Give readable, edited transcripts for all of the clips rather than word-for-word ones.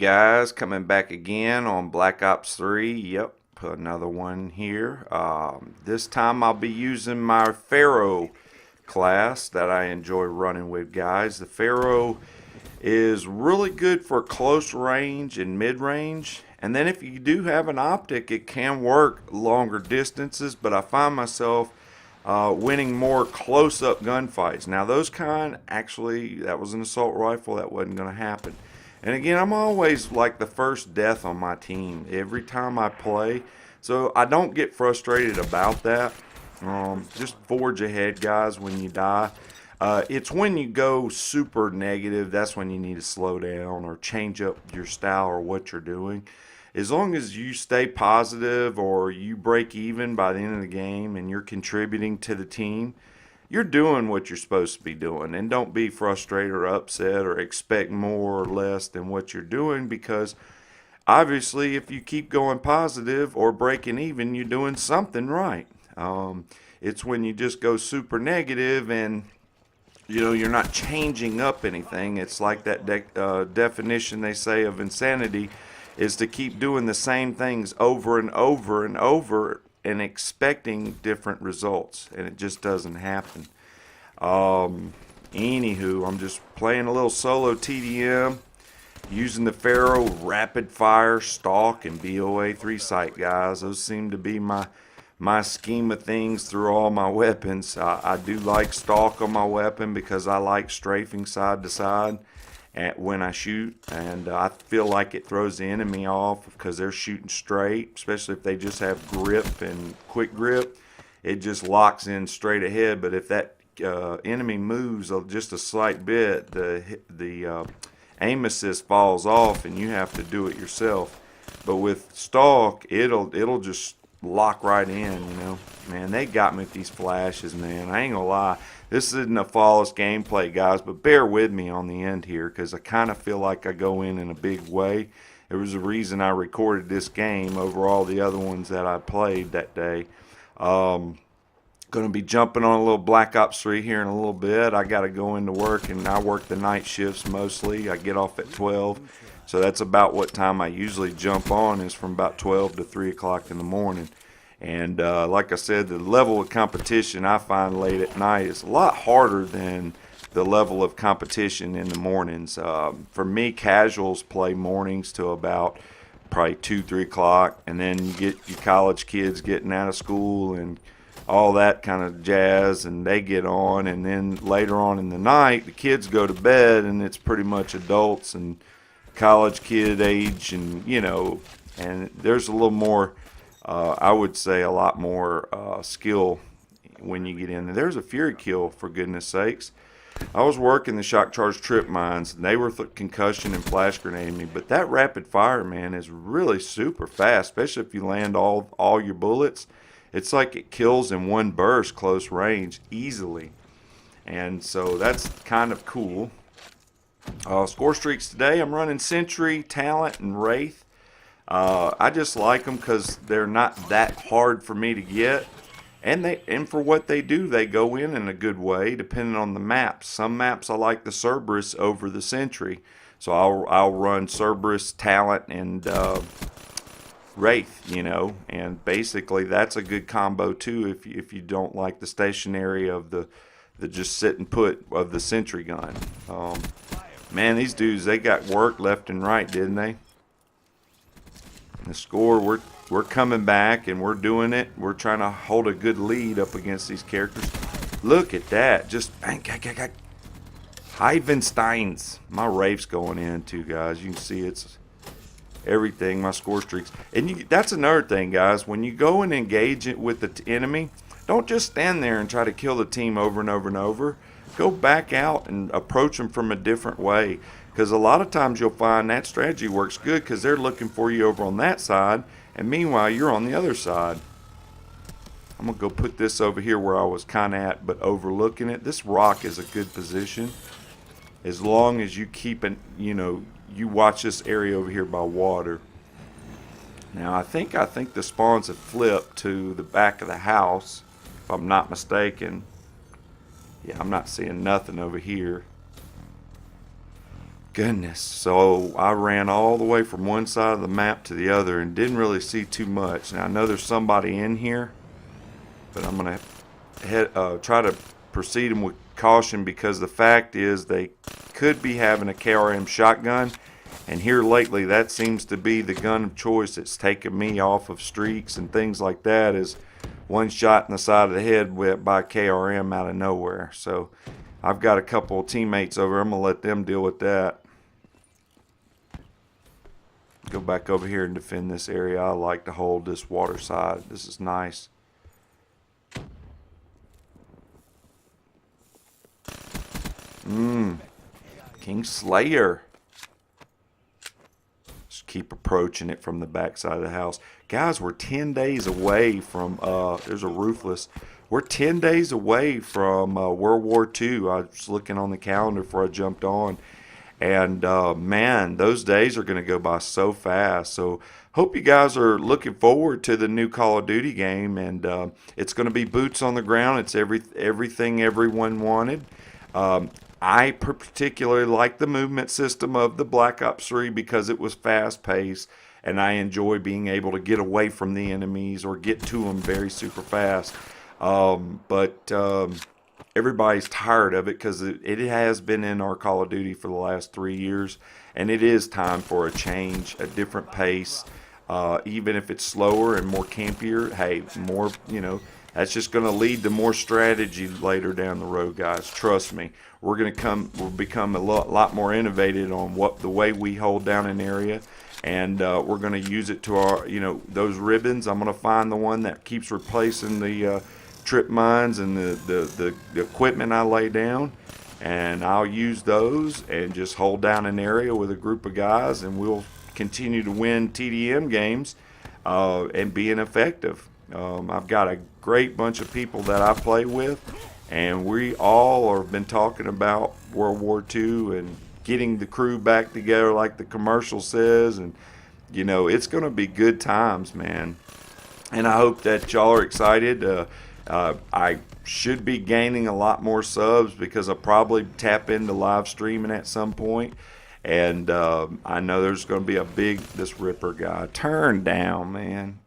guys, coming back again on Black Ops 3. Yep, put another one here. This time I'll be using my Pharaoh class that I enjoy running with, guys. The Pharaoh is really good for close range and mid range. And then if you do have an optic, it can work longer distances, but I find myself winning more close-up gunfights. Now those kind, actually, that was an assault rifle. That wasn't going to happen. And again, I'm always like the first death on my team every time I play. So I don't get frustrated about that. Just forge ahead, guys, when you die. It's when you go super negative, that's when you need to slow down or change up your style or what you're doing. As long as you stay positive or you break even by the end of the game and you're contributing to the team, you're doing what you're supposed to be doing. And don't be frustrated or upset or expect more or less than what you're doing, because obviously if you keep going positive or breaking even, you're doing something right. It's when you just go super negative and you're not changing up anything. It's like that definition they say of insanity is to keep doing the same things over and over and over and expecting different results, and it just doesn't happen. Anywho, I'm just playing a little solo TDM using the Pharaoh rapid fire, stalk, and BOA 3 sight, guys. Those seem to be my scheme of things through all my weapons. I do like stalk on my weapon because I like strafing side to side when I shoot, and I feel like it throws the enemy off because they're shooting straight, especially if they just have grip and quick grip. It just locks in straight ahead, but if that enemy moves just a slight bit, the aim assist falls off and you have to do it yourself. But with stalk, it'll just lock right in. Man, they got me with these flashes, man. I ain't gonna lie, this isn't a flawless gameplay, guys, but bear with me on the end here because I kind of feel like I go in a big way. There was a reason I recorded this game over all the other ones that I played that day. Going to be jumping on a little Black Ops 3 here in a little bit. I got to go into work, and I work the night shifts mostly. I get off at 12, so that's about what time I usually jump on, is from about 12 to 3 o'clock in the morning. And like I said, the level of competition I find late at night is a lot harder than the level of competition in the mornings. For me, casuals play mornings to about probably 2, 3 o'clock, and then you get your college kids getting out of school and all that kind of jazz, and they get on, and then later on in the night the kids go to bed, and it's pretty much adults and college kid age, and and there's a little more I would say a lot more skill when you get in there. There's a Fury kill, for goodness sakes. I was working the shock charge trip mines, and they were concussion and flash grenading me, but that rapid fire, man, is really super fast, especially if you land all your bullets. It's like it kills in one burst close range easily, and so that's kind of cool. Score streaks today, I'm running Sentry, Talent, and Wraith. I just like them because they're not that hard for me to get, and for what they do, they go in a good way depending on the maps. Some maps I like the Cerberus over the Sentry, so I'll run Cerberus, Talent, and Wraith, and basically that's a good combo too if you don't like the stationary of the just sit and put of the Sentry gun. Man, these dudes, they got work left and right, didn't they? And the score, we're coming back and we're doing it. We're trying to hold a good lead up against these characters. Look at that, just bang, bang, bang, bang. Heivensteins. My Wraith's going in too, guys. You can see it's everything, my score streaks. And that's another thing, guys. When you go and engage it with the enemy, don't just stand there and try to kill the team over and over and over. Go back out and approach them from a different way, because a lot of times you'll find that strategy works good because they're looking for you over on that side, and meanwhile you're on the other side. I'm gonna go put this over here where I was kind of at, but overlooking it. This rock is a good position as long as you keep it, you watch this area over here by water. Now I think the spawns have flipped to the back of the house, if I'm not mistaken. Yeah, I'm not seeing nothing over here. Goodness. So I ran all the way from one side of the map to the other and didn't really see too much. Now I know there's somebody in here, but I'm gonna try to proceed them with caution because the fact is they could be having a KRM shotgun, and here lately that seems to be the gun of choice that's taken me off of streaks and things like that. Is one shot in the side of the head by KRM out of nowhere. So I've got a couple of teammates over. I'm gonna let them deal with that. Go back over here and defend this area. I like to hold this water side. This is nice. King Slayer. Just keep approaching it from the back side of the house. Guys, we're 10 days away from, there's a Ruthless. We're 10 days away from World War II. I was looking on the calendar before I jumped on. And man, those days are going to go by so fast. So hope you guys are looking forward to the new Call of Duty game. And it's going to be boots on the ground. It's everything everyone wanted. I particularly like the movement system of the Black Ops 3 because it was fast paced. And I enjoy being able to get away from the enemies or get to them very super fast. But everybody's tired of it because it has been in our Call of Duty for the last 3 years, and it is time for a change, a different pace. Even if it's slower and more campier, hey, more, that's just going to lead to more strategy later down the road, guys. Trust me, we'll become a lot more innovative on the way we hold down an area. And we're going to use it to our, those ribbons. I'm going to find the one that keeps replacing the trip mines and the equipment I lay down. And I'll use those and just hold down an area with a group of guys. And we'll continue to win TDM games and being effective. I've got a great bunch of people that I play with. And we all have been talking about World War II and getting the crew back together like the commercial says, and it's going to be good times, man. And I hope that y'all are excited. I should be gaining a lot more subs because I'll probably tap into live streaming at some point. And I know there's going to be this Ripper guy. Turn down, man.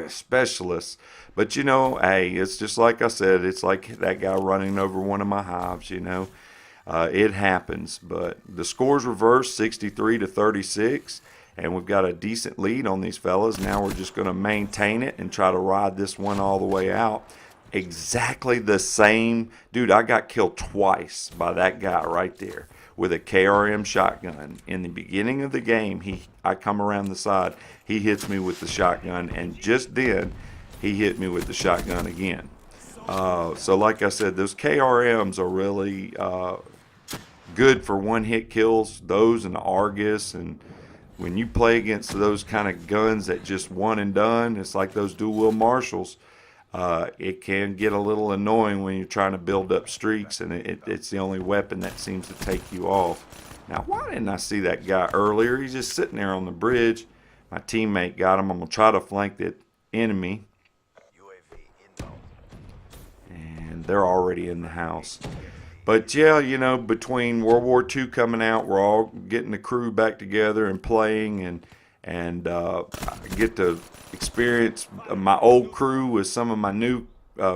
Specialist. But hey, it's just like I said, it's like that guy running over one of my hives, It happens, but the score's reversed, 63-36, and we've got a decent lead on these fellas. Now we're just going to maintain it and try to ride this one all the way out. Exactly the same. Dude, I got killed twice by that guy right there with a KRM shotgun. In the beginning of the game, I come around the side, he hits me with the shotgun, and just then, he hit me with the shotgun again. So like I said, those KRMs are really good for one-hit kills, those and the Argus. And when you play against those kind of guns that just one and done, it's like those dual-wheel Marshalls. It can get a little annoying when you're trying to build up streaks, and it's the only weapon that seems to take you off. Now, why didn't I see that guy earlier? He's just sitting there on the bridge. My teammate got him. I'm going to try to flank the enemy. And they're already in the house. But yeah, between World War II coming out, we're all getting the crew back together and playing, and I get to experience my old crew with some of my new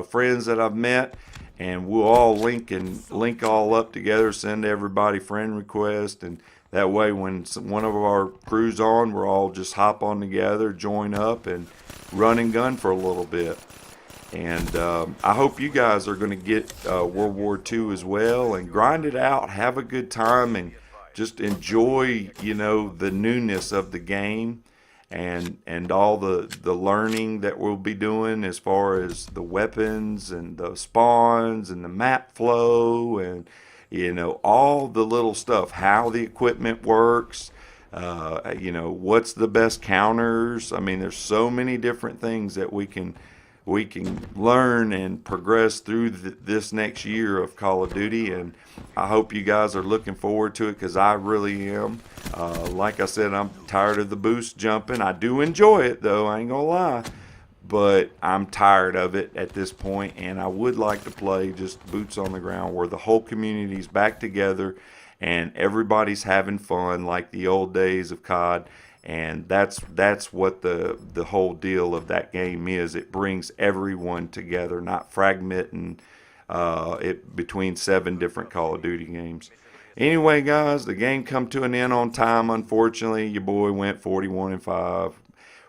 friends that I've met, and we'll all link all up together, send everybody friend requests, and that way when one of our crew's on, we're all just hop on together, join up, and run and gun for a little bit. And I hope you guys are going to get World War II as well and grind it out, have a good time, and just enjoy, the newness of the game and all the learning that we'll be doing as far as the weapons and the spawns and the map flow and, all the little stuff, how the equipment works, what's the best counters. I mean, there's so many different things that we can learn and progress through this next year of Call of Duty, and I hope you guys are looking forward to it because I really am. Like I said, I'm tired of the boost jumping. I do enjoy it though, I ain't gonna lie, but I'm tired of it at this point, and I would like to play just boots on the ground where the whole community's back together and everybody's having fun like the old days of COD. And that's what the whole deal of that game is. It brings everyone together, not fragmenting it between 7 different Call of Duty games. Anyway, guys, the game come to an end on time. Unfortunately, your boy went 41-5.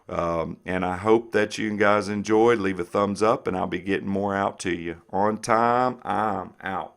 And I hope that you guys enjoyed. Leave a thumbs up, and I'll be getting more out to you. On time, I'm out.